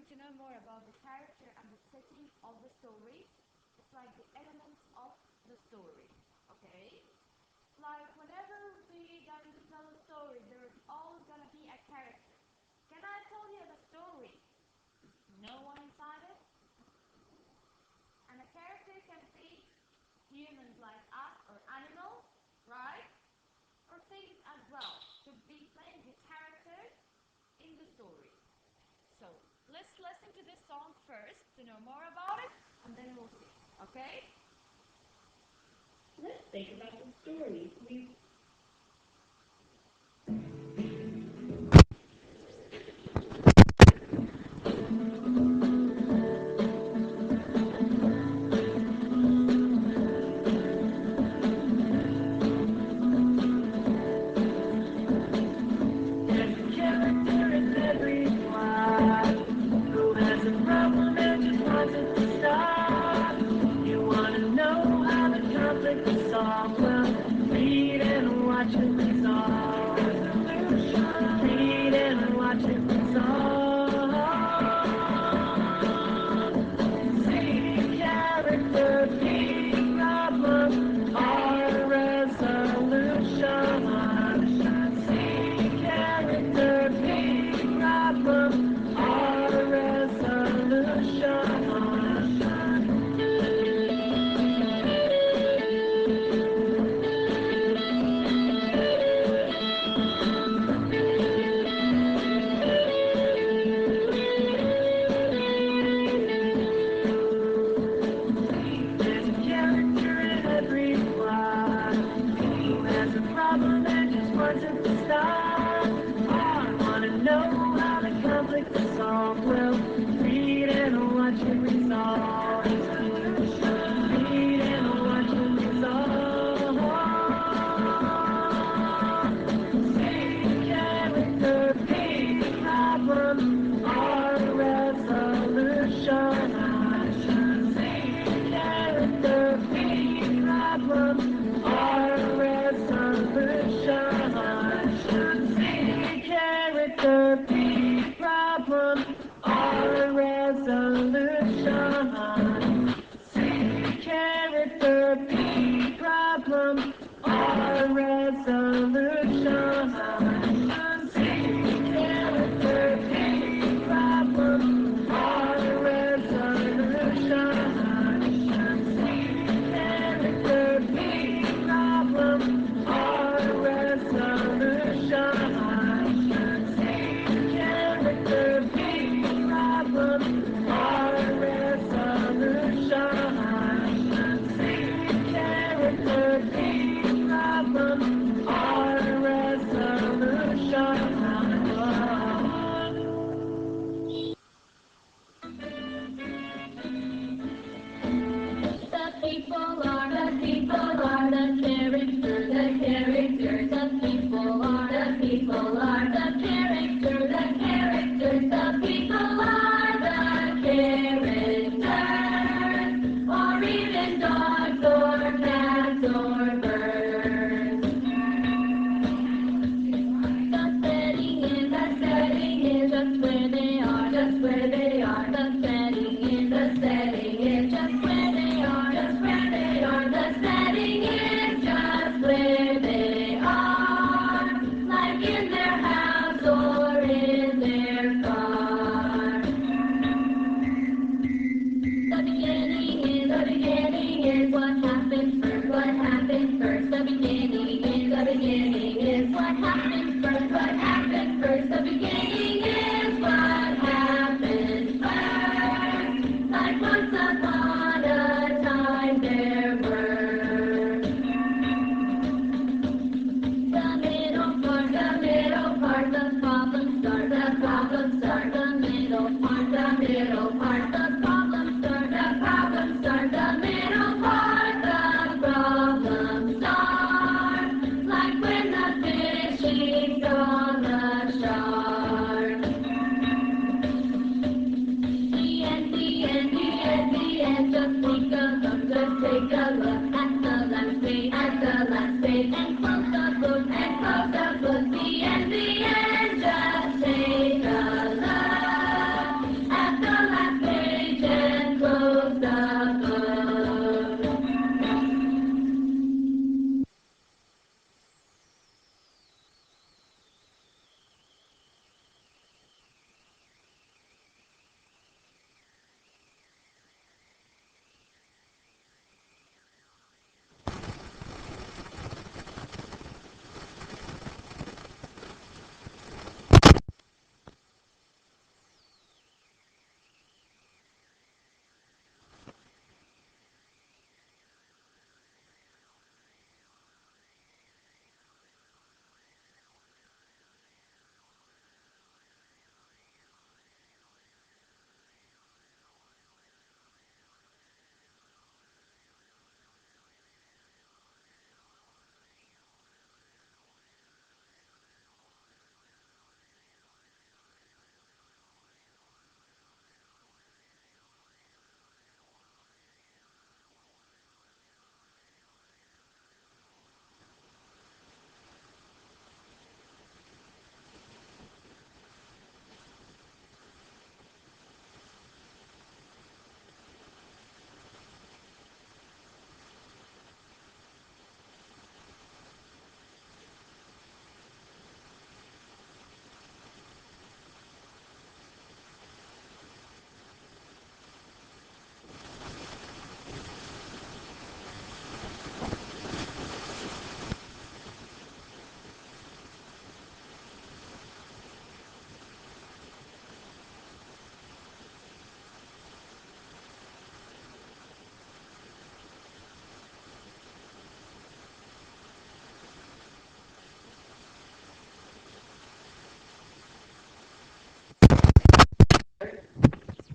going to know more about the character and the setting of the story. It's like the elements of the story, okay? Like whenever we going to tell a story, there's always gonna be a character. Can I tell you the story? No one inside it? And a character can be humans like us or animals, right? Or things as well. Could be playing the character in the story. So let's listen to this song first to know more about it, and then we'll see. Okay? Let's think about the story. There's a character in every plot who has a problem and just wants it to stop. You want to know how the conflict is solved? Well, read and watch it resolve. Read and watch it resolve. See character, big problem, or resolution. See character, big problem, or resolution. There's a character in every plot who has a problem and just wants it to stop. I want to know how the conflict is solved. Well, read and watch it resolve. Read and watch it resolve. See character, big problem, or resolution. See character, big problem, or resolution. See character, big problem, or resolution. See character, big problem, or resolution. See character, big problem, or resolution. See character, big problem, or resolution. See character, big problem, or resolution. See character, big problem, or resolution. The people are the character, the characters. The people are the character, the characters. The people are the characters, or even dogs or cats or birds. The setting is just where they are, just where they are. The setting is just where they are, just where they are. The setting is just where they are, like in their house or in their car. The beginning is what happens first, what happens first. The beginning is what happens first, what happens first. The beginning is what happens first. Like once upon a time there were. The middle part, the problem start, the problem start. The middle part, the problem start, the problem start. The middle part, the problem start. Like when the fish eats on the shark. The end, just take a look, just take a look at the last page, and close the book, The end, just take a look at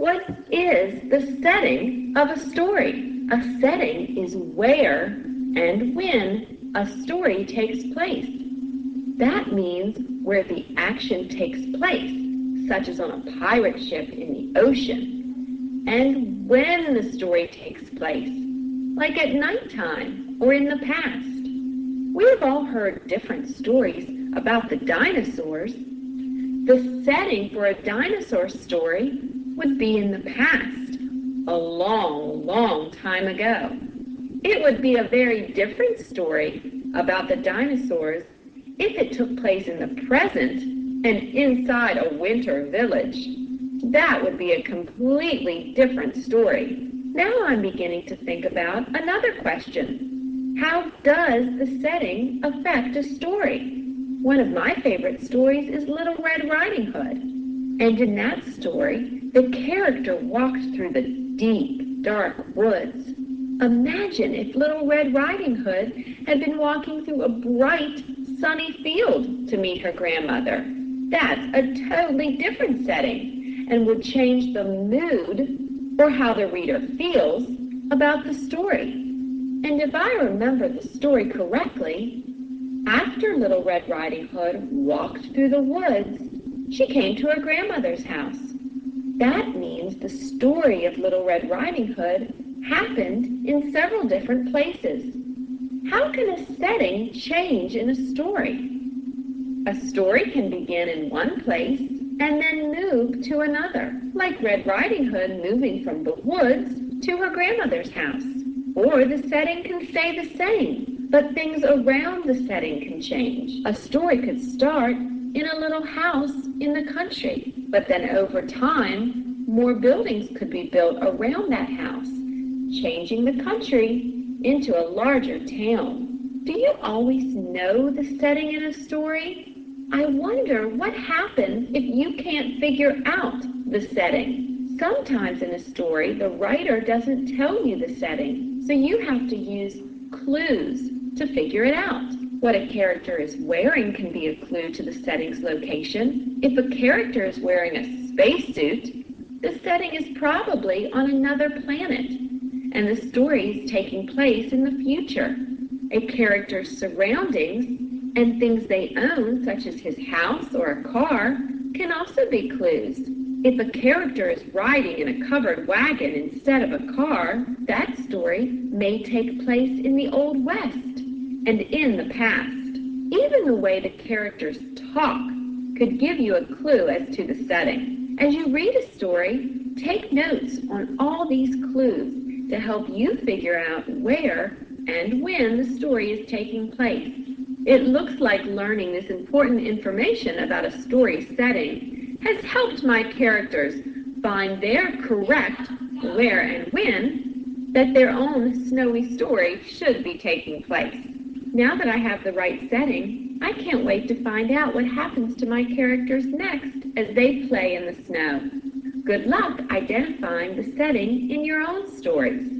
What is the setting of a story? A setting is where and when a story takes place. That means where the action takes place, such as on a pirate ship in the ocean, and when the story takes place, like at nighttime or in the past. We have all heard different stories about the dinosaurs. The setting for a dinosaur story would be in the past, a long, long time ago. It would be a very different story about the dinosaurs if it took place in the present and inside a winter village. That would be a completely different story. Now I'm beginning to think about another question. How does the setting affect a story? One of my favorite stories is Little Red Riding Hood. And in that story, the character walked through the deep, dark woods. Imagine if Little Red Riding Hood had been walking through a bright, sunny field to meet her grandmother. That's a totally different setting and would change the mood or how the reader feels about the story. And if I remember the story correctly, after Little Red Riding Hood walked through the woods, she came to her grandmother's house. That means the story of Little Red Riding Hood happened in several different places. How can a setting change in a story? A story can begin in one place and then move to another, like Red Riding Hood moving from the woods to her grandmother's house. Or the setting can stay the same, but things around the setting can change. A story could start in a little house in the country, but then over time, more buildings could be built around that house, changing the country into a larger town. Do you always know the setting in a story? I wonder what happens if you can't figure out the setting. Sometimes in a story, the writer doesn't tell you the setting, so you have to use clues to figure it out. What a character is wearing can be a clue to the setting's location. If a character is wearing a spacesuit, the setting is probably on another planet, and the story is taking place in the future. A character's surroundings and things they own, such as his house or a car, can also be clues. If a character is riding in a covered wagon instead of a car, that story may take place in the Old West and in the past. Even the way the characters talk could give you a clue as to the setting. As you read a story, take notes on all these clues to help you figure out where and when the story is taking place. It looks like learning this important information about a story setting has helped my characters find their correct where and when that their own snowy story should be taking place. Now that I have the right setting, I can't wait to find out what happens to my characters next as they play in the snow. Good luck identifying the setting in your own stories.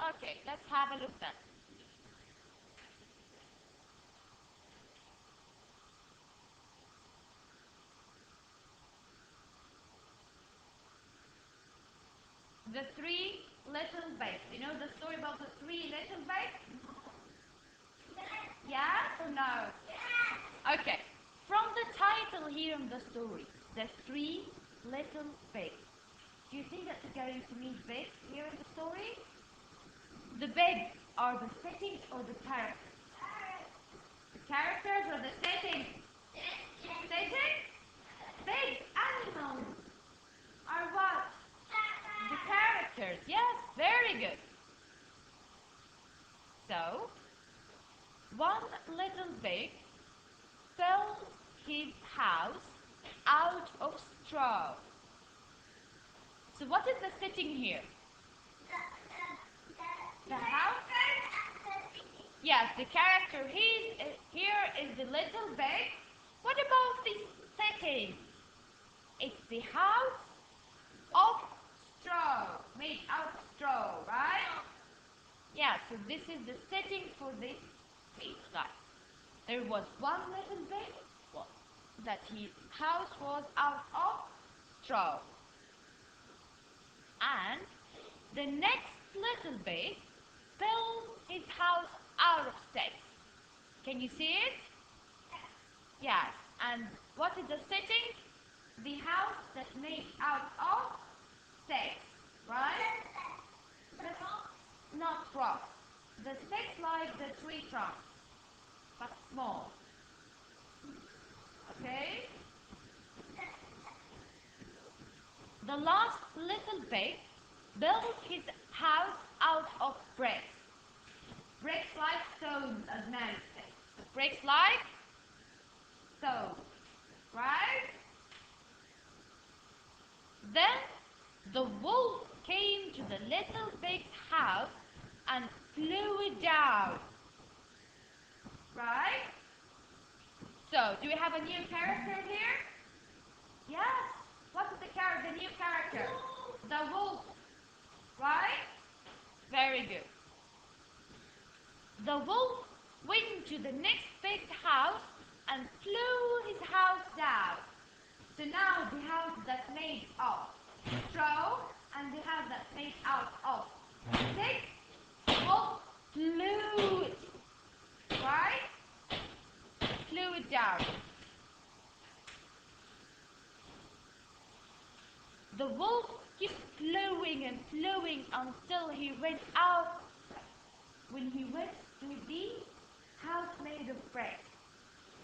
Okay, let's have a look then. The three little pigs. You know the story about the three little pigs? Yes or no? Okay. From the title here in the story, the three little pigs. Do you think that we're going to meet pigs here in the story? The pigs are the settings or the characters? The characters or the settings? Settings? Pigs, animals, are what? The characters. Yes, very good. So, one little pig built his house out of straw. So what is the setting here? The house? Yes, the character here is the little bit. What about this setting? It's the house of straw, made out of straw, right? Yeah, so this is the setting for this page, guys. There was one little bit that his house was out of straw. And the next little bit built his house out of sticks. Can you see it? Yes. And what is the setting? The house that's made out of sticks, right? Not rocks. The sticks like the tree trunk, but small. Okay? The last little pig built his house out of bricks. Bricks like stones, as man said. Bricks like stones, right? Then the wolf came to the little pig's house and flew it down. Right? So, do we have a new character here? Yes. What is the new character? The wolf. Right? Very good. The wolf went to the next pig's house and flew his house down. So now the house that's made of straw and the house that's made out of sticks, wolf flew it. Right? Flew it down. The wolf kept flowing and flowing until he went out. When he went to the house made of bricks,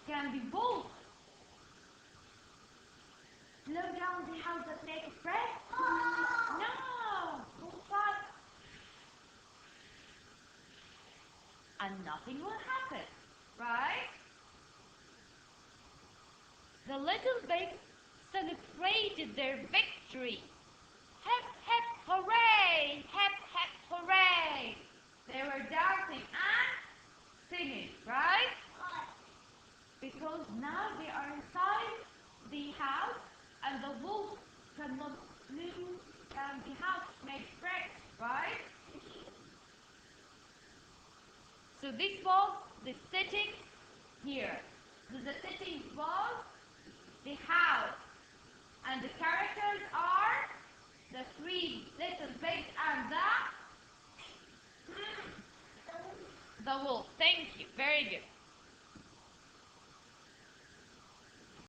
can the wolf slow down the house that's made of bricks? No! Don't try. And nothing will happen, right? The little pigs celebrated their victory. Hip, hip, hooray! Hip, hip, hooray! They were dancing and singing, right? Because now they are inside the house and the wolf cannot flew and the house makes bricks, right? So this was the setting here. So the setting was the house and the characters are the three little pigs and the wolf. Thank you. Very good.